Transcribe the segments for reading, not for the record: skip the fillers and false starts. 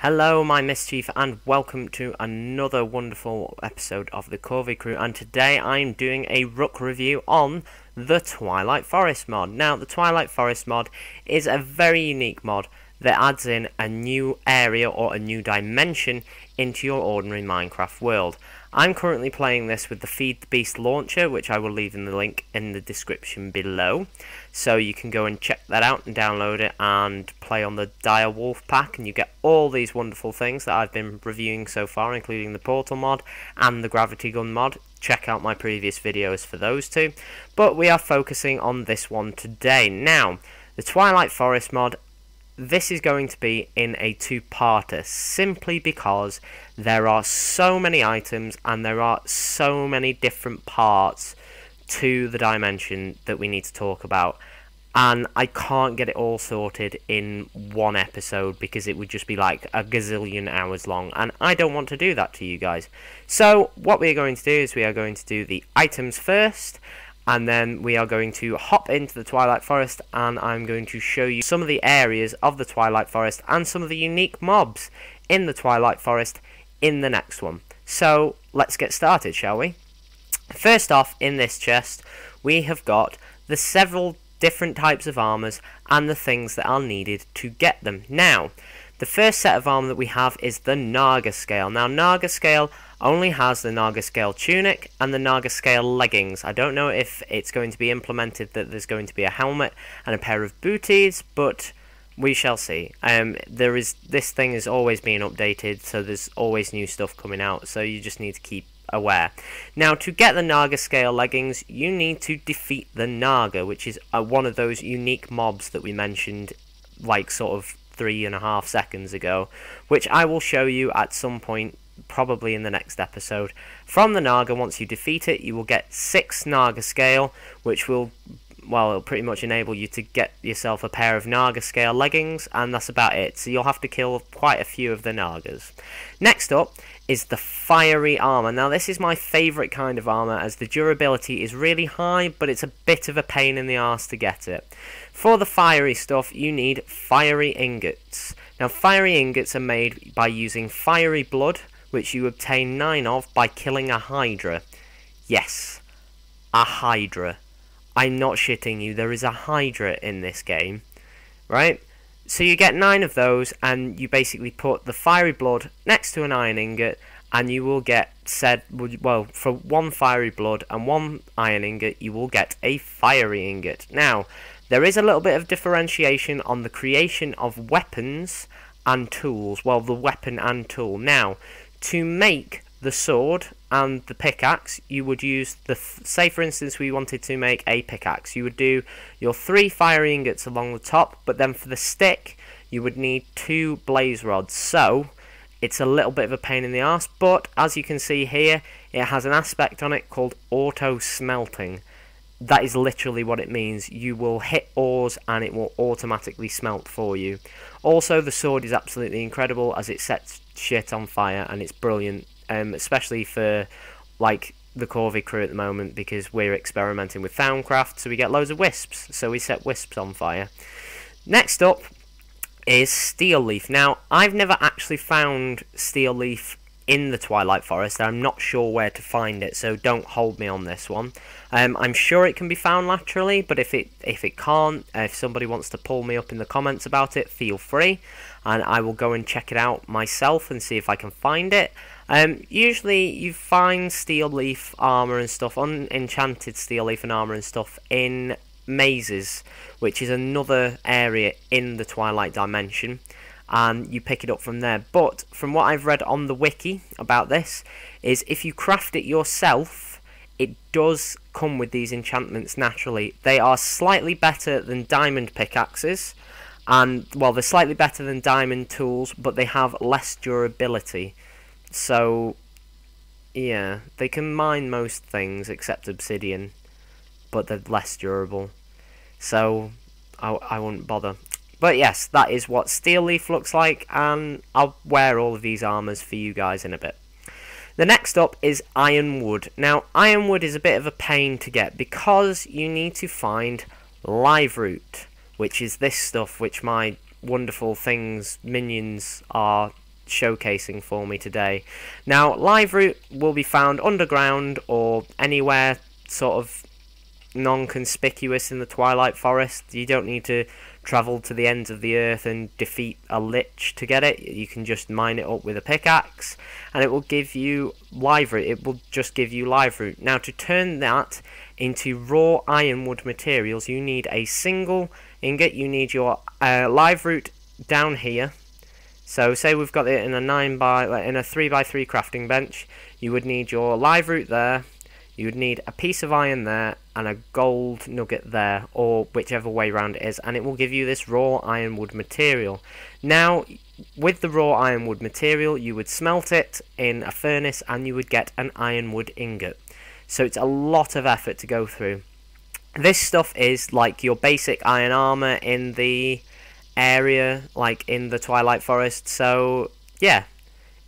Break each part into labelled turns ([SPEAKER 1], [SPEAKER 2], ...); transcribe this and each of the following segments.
[SPEAKER 1] Hello, my mischief, and welcome to another wonderful episode of the Corvi Crew. And today I'm doing a Rook review on the Twilight Forest mod. Now, the Twilight Forest mod is a very unique mod that adds in a new area or a new dimension into your ordinary Minecraft world. I'm currently playing this with the Feed the Beast launcher, which I will leave in the link in the description below. So you can go and check that out and download it and play on the Dire Wolf pack, and you get all these wonderful things that I've been reviewing so far, including the Portal mod and the Gravity Gun mod. Check out my previous videos for those two. But we are focusing on this one today. Now, the Twilight Forest mod, this is going to be in a two-parter, simply because there are so many items and there are so many different parts to the dimension that we need to talk about, and I can't get it all sorted in one episode because it would just be like a gazillion hours long, and I don't want to do that to you guys. So what we are going to do is we are going to do the items first, and then we are going to hop into the Twilight Forest, and I'm going to show you some of the areas of the Twilight Forest and some of the unique mobs in the Twilight Forest in the next one. So let's get started, shall we? First off, in this chest we have got the several different types of armors and the things that are needed to get them. Now, the first set of armor that we have is the Naga Scale. Now, Naga Scale only has the Naga Scale tunic and the Naga Scale leggings. I don't know if it's going to be implemented that there's going to be a helmet and a pair of booties, but we shall see. This thing is always being updated, so there's always new stuff coming out, so you just need to keep aware. Now, to get the Naga Scale leggings, you need to defeat the Naga, which is one of those unique mobs that we mentioned like sort of 3.5 seconds ago, which I will show you at some point, probably in the next episode. From the Naga, once you defeat it, you will get 6 Naga Scale, which will, well, it'll pretty much enable you to get yourself a pair of Naga Scale leggings, and that's about it. So you'll have to kill quite a few of the Nagas. Next up is the Fiery Armour. Now, this is my favourite kind of armour, as the durability is really high, but it's a bit of a pain in the arse to get it. For the fiery stuff, you need fiery ingots. Now, fiery ingots are made by using fiery blood, which you obtain 9 of by killing a Hydra. Yes, a Hydra. I'm not shitting you, there is a Hydra in this game, right? So you get 9 of those, and you basically put the fiery blood next to an iron ingot, and you will get well, for 1 fiery blood and 1 iron ingot, you will get a fiery ingot. Now, there is a little bit of differentiation on the creation of weapons and tools. Well, the weapon and tool. Now, to make the sword and the pickaxe, you would use say for instance we wanted to make a pickaxe, you would do your 3 fiery ingots along the top, but then for the stick you would need 2 blaze rods. So it's a little bit of a pain in the arse, but as you can see here, it has an aspect on it called auto smelting. That is literally what it means. You will hit ores and it will automatically smelt for you. Also, the sword is absolutely incredible as it sets shit on fire, and it's brilliant, especially for like the Corvi crew at the moment, because we're experimenting with Thaumcraft, so we get loads of wisps, so we set wisps on fire. Next up is Steel Leaf. Now, I've never actually found Steel Leaf in the Twilight Forest. I'm not sure where to find it, so don't hold me on this one. I'm sure it can be found laterally, but if it can't, if somebody wants to pull me up in the comments about it, feel free, and I will go and check it out myself and see if I can find it. Usually you find Steel Leaf armor and stuff, unenchanted Steel Leaf and armor and stuff, in mazes, which is another area in the Twilight dimension, and you pick it up from there. But from what I've read on the wiki about this, is if you craft it yourself, it does come with these enchantments naturally. They are slightly better than diamond pickaxes, and well, they're slightly better than diamond tools, but they have less durability. So yeah, they can mine most things except obsidian, but they're less durable, so I wouldn't bother. But yes, that is what Steel Leaf looks like, and I'll wear all of these armors for you guys in a bit. The next up is Ironwood. Now, Ironwood is a bit of a pain to get because you need to find Live Root, which is this stuff which my wonderful things minions are showcasing for me today. Now, live root will be found underground or anywhere sort of non-conspicuous in the Twilight Forest. You don't need to travel to the ends of the earth and defeat a lich to get it. You can just mine it up with a pickaxe and it will give you live root. It will just give you live root. Now, to turn that into raw ironwood materials, you need a single ingot. You need your live root down here. So say we've got it in a 3x3 crafting bench. You would need your live root there. You would need a piece of iron there and a gold nugget there, or whichever way round it is, and it will give you this raw ironwood material. Now, with the raw ironwood material, you would smelt it in a furnace and you would get an ironwood ingot. So it's a lot of effort to go through. This stuff is like your basic iron armour in the area, like in the Twilight Forest. So yeah,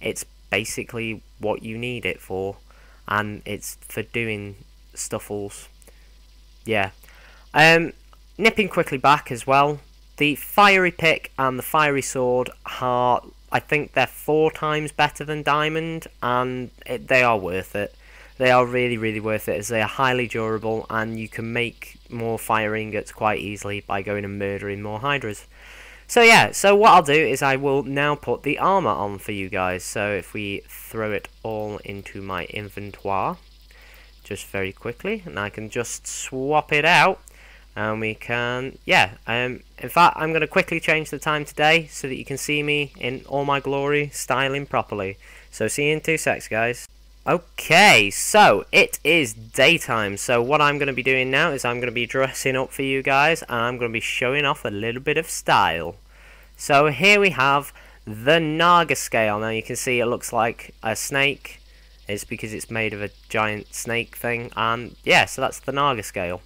[SPEAKER 1] it's basically what you need it for. And it's for doing stuffles. Yeah. Nipping quickly back as well. The fiery pick and the fiery sword are, I think they're 4 times better than diamond, and they are worth it. They are really, really worth it, as they are highly durable, and you can make more fire ingots quite easily by going and murdering more hydras. So yeah, so what I'll do is I will now put the armour on for you guys. So if we throw it all into my inventory, just very quickly, and I can just swap it out, and we can, yeah, in fact, I'm going to quickly change the time today so that you can see me in all my glory, styling properly. So see you in 2 secs, guys. Okay, so it is daytime, so what I'm going to be doing now is I'm going to be dressing up for you guys, and I'm going to be showing off a little bit of style. So here we have the Naga scale. Now you can see it looks like a snake. It's because it's made of a giant snake thing, and yeah, so that's the Naga scale.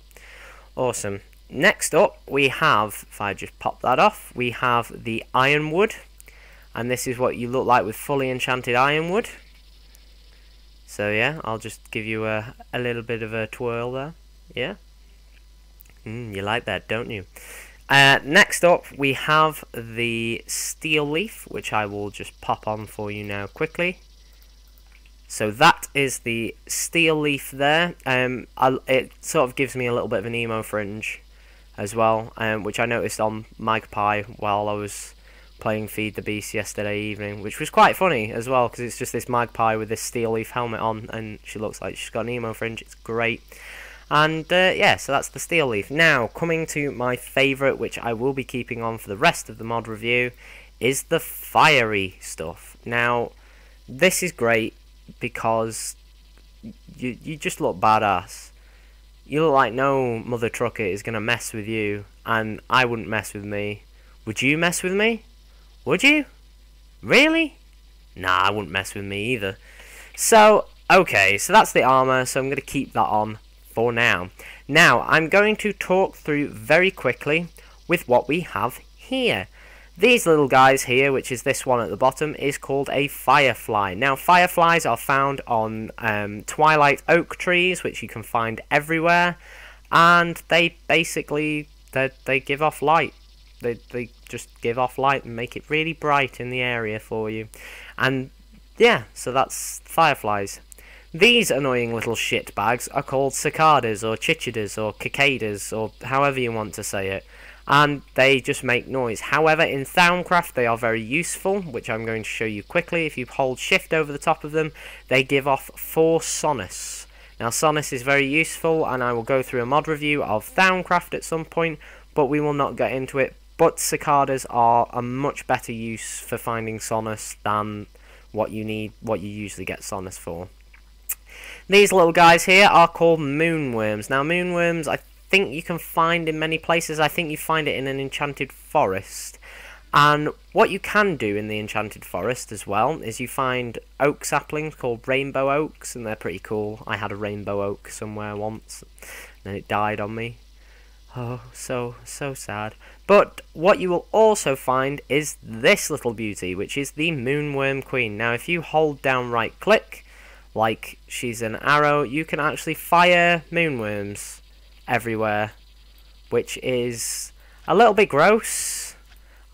[SPEAKER 1] Awesome. Next up we have, if I just pop that off, we have the ironwood, and this is what you look like with fully enchanted ironwood. So yeah, I'll just give you a little bit of a twirl there. Yeah? You like that, don't you? Next up, we have the steel leaf, which I will just pop on for you now quickly. So that is the steel leaf there. It sort of gives me a little bit of an emo fringe as well, which I noticed on Magpie while I was playing Feed the Beast yesterday evening, which was quite funny as well, because it's just this magpie with this steel leaf helmet on, and she looks like she's got an emo fringe. It's great. And yeah, so that's the steel leaf. Now, coming to my favourite, which I will be keeping on for the rest of the mod review, is the fiery stuff. Now, this is great because you just look badass. You look like no mother trucker is going to mess with you, and I wouldn't mess with me. Would you mess with me? Would you? Really? Nah, I wouldn't mess with me either. So, okay, so that's the armour, so I'm going to keep that on for now. Now, I'm going to talk through very quickly with what we have here. These little guys here, which is this one at the bottom, is called a firefly. Now, fireflies are found on Twilight oak trees, which you can find everywhere, and they basically, they give off light. They just give off light and make it really bright in the area for you. And yeah, so that's fireflies. These annoying little shitbags are called cicadas or chichidas or cicadas or however you want to say it. And they just make noise. However, in Thaumcraft they are very useful, which I'm going to show you quickly. If you hold shift over the top of them, they give off 4 sonus. Now sonus is very useful, and I will go through a mod review of Thaumcraft at some point, but we will not get into it. But cicadas are a much better use for finding sonus than what you usually get sonus for. These little guys here are called moonworms. Now moonworms I think you can find in many places. I think you find it in an enchanted forest. And what you can do in the enchanted forest as well is you find oak saplings called rainbow oaks, and they're pretty cool. I had a rainbow oak somewhere once and it died on me. Oh, so sad. But what you will also find is this little beauty, which is the Moonworm Queen. Now, if you hold down right click, like she's an arrow, you can actually fire moonworms everywhere, which is a little bit gross,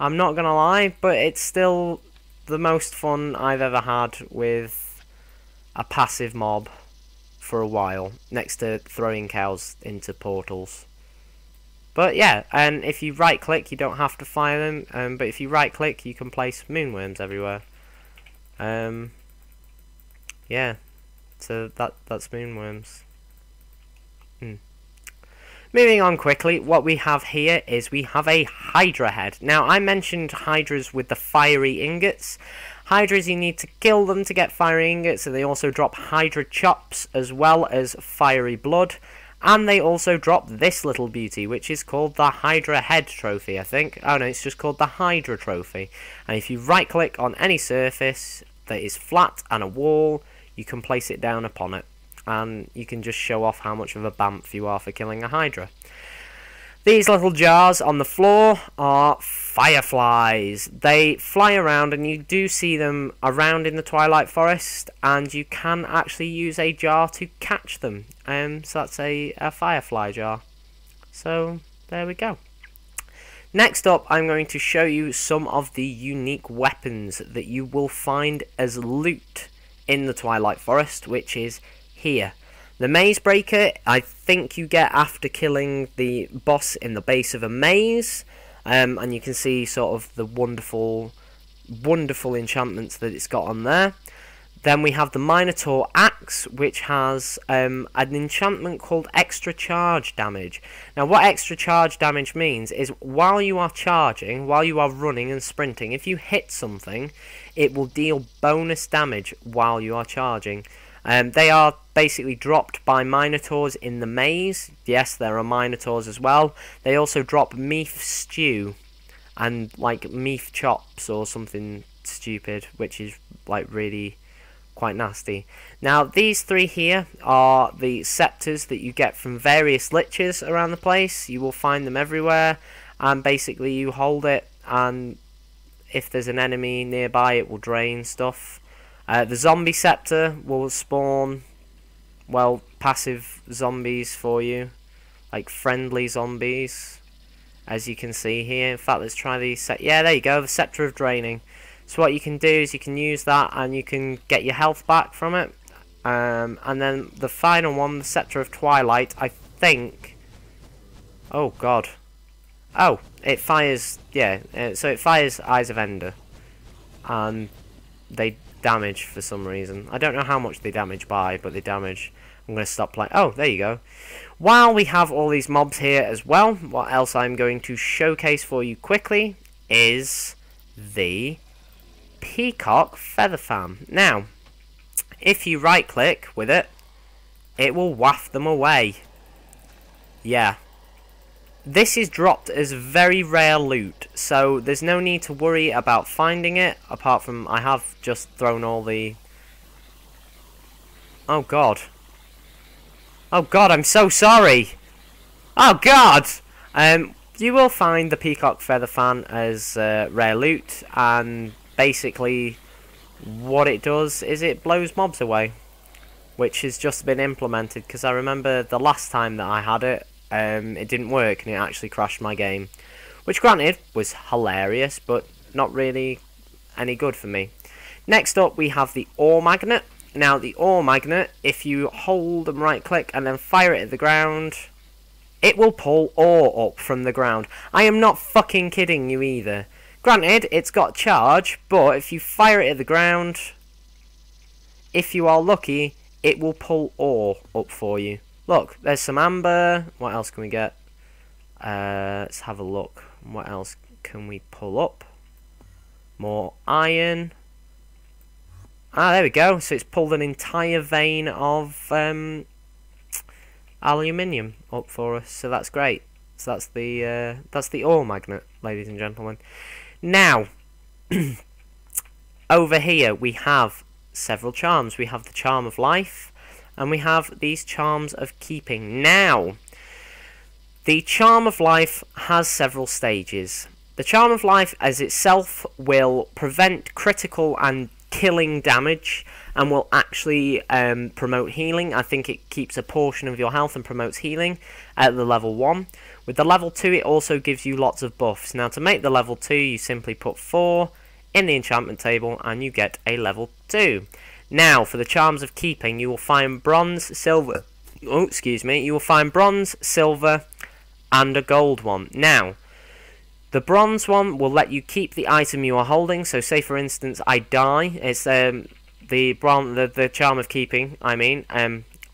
[SPEAKER 1] I'm not gonna lie, but it's still the most fun I've ever had with a passive mob for a while, next to throwing cows into portals. But yeah, and if you right click you don't have to fire them, but if you right click you can place moonworms everywhere. Yeah, so that's moonworms. Moving on quickly, what we have here is we have a Hydra head. Now, I mentioned Hydras with the fiery ingots. Hydras, you need to kill them to get fiery ingots, and they also drop Hydra chops as well as fiery blood. And they also drop this little beauty, which is called the Hydra head trophy, I think. Oh no, it's just called the Hydra trophy. And if you right click on any surface that is flat and a wall, you can place it down upon it. And you can just show off how much of a bamf you are for killing a Hydra. These little jars on the floor are fireflies. They fly around, and you do see them around in the Twilight Forest, and you can actually use a jar to catch them. So that's a firefly jar. So there we go. Next up, I'm going to show you some of the unique weapons that you will find as loot in the Twilight Forest, which is here. The maze breaker, I think you get after killing the boss in the base of a maze, and you can see sort of the wonderful enchantments that it's got on there. Then we have the Minotaur axe, which has an enchantment called extra charge damage. Now, what extra charge damage means is while you are charging, while you are running and sprinting, if you hit something, it will deal bonus damage while you are charging. They are basically dropped by Minotaurs in the maze. Yes, there are Minotaurs as well. They also drop meat stew and like meat chops or something stupid, which is like really quite nasty. Now, these three here are the scepters that you get from various liches around the place. You will find them everywhere, and basically you hold it, and if there's an enemy nearby it will drain stuff. The zombie scepter will spawn, well, passive zombies for you, like friendly zombies, as you can see here. In fact, let's try the yeah, there you go, the scepter of draining. So what you can do is you can use that and you can get your health back from it. And then the final one, the scepter of twilight, I think. Oh god. Oh, it fires, yeah, so it fires Eyes of Ender, and they damage for some reason. I don't know how much they damage by, but they damage. I'm going to stop playing. Oh, there you go. While we have all these mobs here as well, what else I'm going to showcase for you quickly is the Peacock Feather Fan. Now, if you right click with it, it will waft them away. Yeah. This is dropped as very rare loot, so there's no need to worry about finding it, apart from I have just thrown all the... Oh god. Oh god, I'm so sorry! Oh god! You will find the Peacock Feather Fan as rare loot, and basically what it does is it blows mobs away, which has just been implemented, because I remember the last time that I had it, it didn't work and it actually crashed my game, which granted was hilarious but not really any good for me. Next up we have the ore magnet. Now the ore magnet, if you hold and right click and then fire it at the ground, it will pull ore up from the ground. I am not fucking kidding you either. Granted, it's got charge, but if you fire it at the ground, if you are lucky, it will pull ore up for you. Look, there's some amber. What else can we get? Let's have a look. What else can we pull up? More iron. Ah, there we go. So it's pulled an entire vein of aluminium up for us. So that's great. So that's the ore magnet, ladies and gentlemen. Now, over here we have several charms. We have the Charm of Life, and we have these Charms of Keeping. Now, the Charm of Life has several stages. The Charm of Life as itself will prevent critical and killing damage, and will actually promote healing. I think it keeps a portion of your health and promotes healing at the level 1. With the level 2 it also gives you lots of buffs. Now to make the level 2 you simply put 4 in the enchantment table, and you get a level 2. Now, for the charms of keeping, you will find bronze, silver... Oh, excuse me. You will find bronze, silver, and a gold one. Now, the bronze one will let you keep the item you are holding. So, say for instance, I die. It's the charm of keeping, I mean,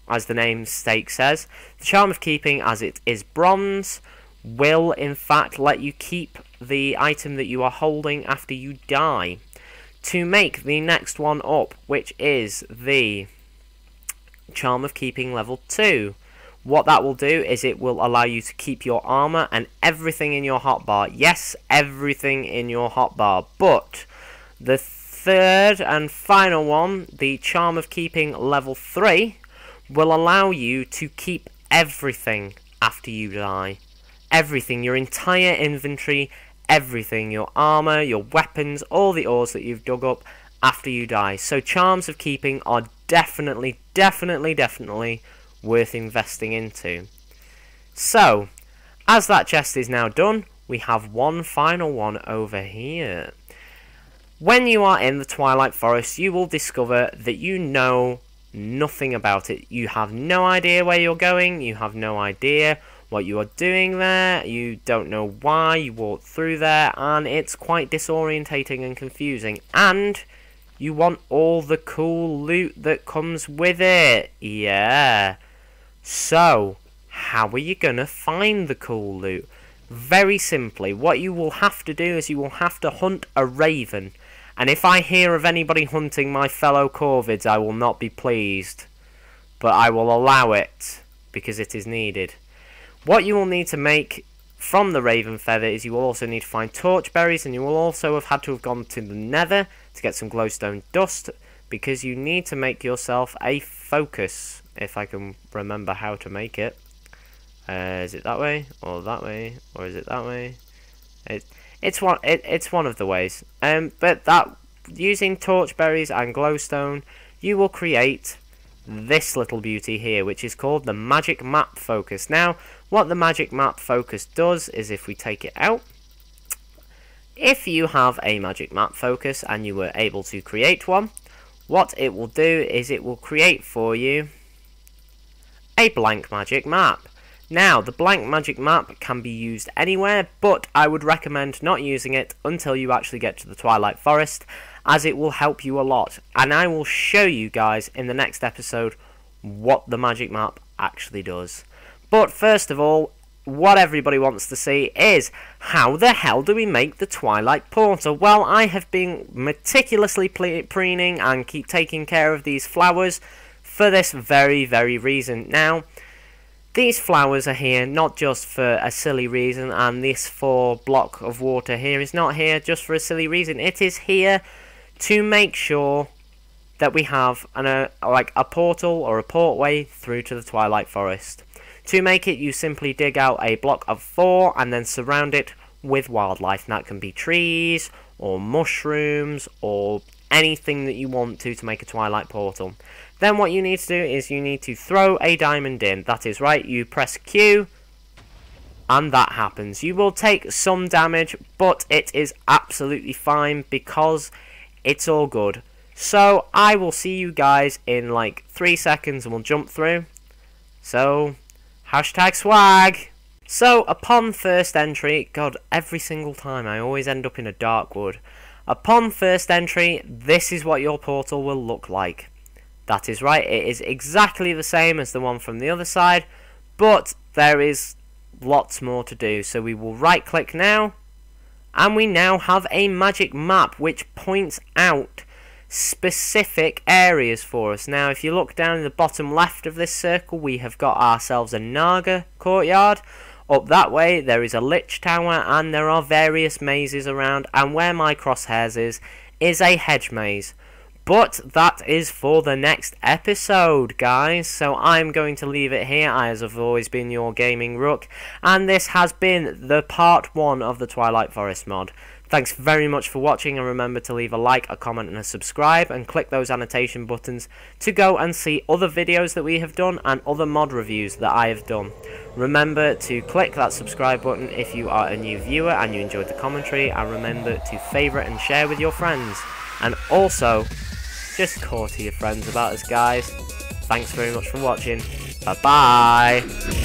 [SPEAKER 1] as the name stake says. The charm of keeping, as it is bronze, will in fact let you keep the item that you are holding after you die. To make the next one up, which is the charm of keeping level 2, what that will do is it will allow you to keep your armor and everything in your hotbar. Yes, everything in your hotbar. But the third and final one, the charm of keeping level 3, will allow you to keep everything after you die. Everything, your entire inventory, everything, your armor, your weapons, all the ores that you've dug up after you die. So charms of keeping are definitely worth investing into. So, as that chest is now done, we have one final one over here. When you are in the Twilight Forest, you will discover that you know nothing about it. You have no idea where you're going, you have no idea what you are doing there, you don't know why you walked through there, and it's quite disorientating and confusing, and you want all the cool loot that comes with it. Yeah. So, how are you gonna find the cool loot? Very simply, what you will have to do is you will have to hunt a raven, and if I hear of anybody hunting my fellow corvids, I will not be pleased, but I will allow it, because it is needed. What you will need to make from the raven feather is you will also need to find torch berries, and you will also have had to have gone to the nether to get some glowstone dust, because you need to make yourself a focus, if I can remember how to make it. Is it that way, or that way, or is it that way? It's one of the ways. But that, using torch berries and glowstone, you will create this little beauty here, which is called the magic map focus. Now, what the magic map focus does is, if we take it out, if you have a magic map focus and you were able to create one, what it will do is it will create for you a blank magic map. Now, the blank magic map can be used anywhere, but I would recommend not using it until you actually get to the Twilight Forest, as it will help you a lot. And I will show you guys in the next episode what the magic map actually does. But first of all, what everybody wants to see is, how the hell do we make the Twilight Portal? Well, I have been meticulously preening and keep taking care of these flowers for this very reason. Now, these flowers are here not just for a silly reason, and this 4 block of water here is not here just for a silly reason. It is here to make sure that we have like a portal or a portway through to the Twilight Forest. To make it, you simply dig out a block of 4 and then surround it with wildlife. And that can be trees, or mushrooms, or anything that you want to make a Twilight Portal. Then what you need to do is you need to throw a diamond in. That is right, you press Q, and that happens. You will take some damage, but it is absolutely fine because it's all good. So, I will see you guys in like 3 seconds and we'll jump through. So, hashtag swag! So, upon first entry, God, every single time I always end up in a dark wood. Upon first entry, this is what your portal will look like. That is right, it is exactly the same as the one from the other side, but there is lots more to do. So we will right click now, and we now have a magic map which points out specific areas for us. Now if you look down in the bottom left of this circle, we have got ourselves a Naga courtyard. Up that way there is a Lich Tower, and there are various mazes around, and where my crosshairs is a hedge maze. But that is for the next episode, guys, so I'm going to leave it here. I have always been your gaming Rook, and this has been the part 1 of the Twilight Forest mod. Thanks very much for watching, and remember to leave a like, a comment and a subscribe, and click those annotation buttons to go and see other videos that we have done and other mod reviews that I have done. Remember to click that subscribe button if you are a new viewer and you enjoyed the commentary, and remember to favourite and share with your friends. And also, just talk to your friends about us, guys. Thanks very much for watching. Bye bye.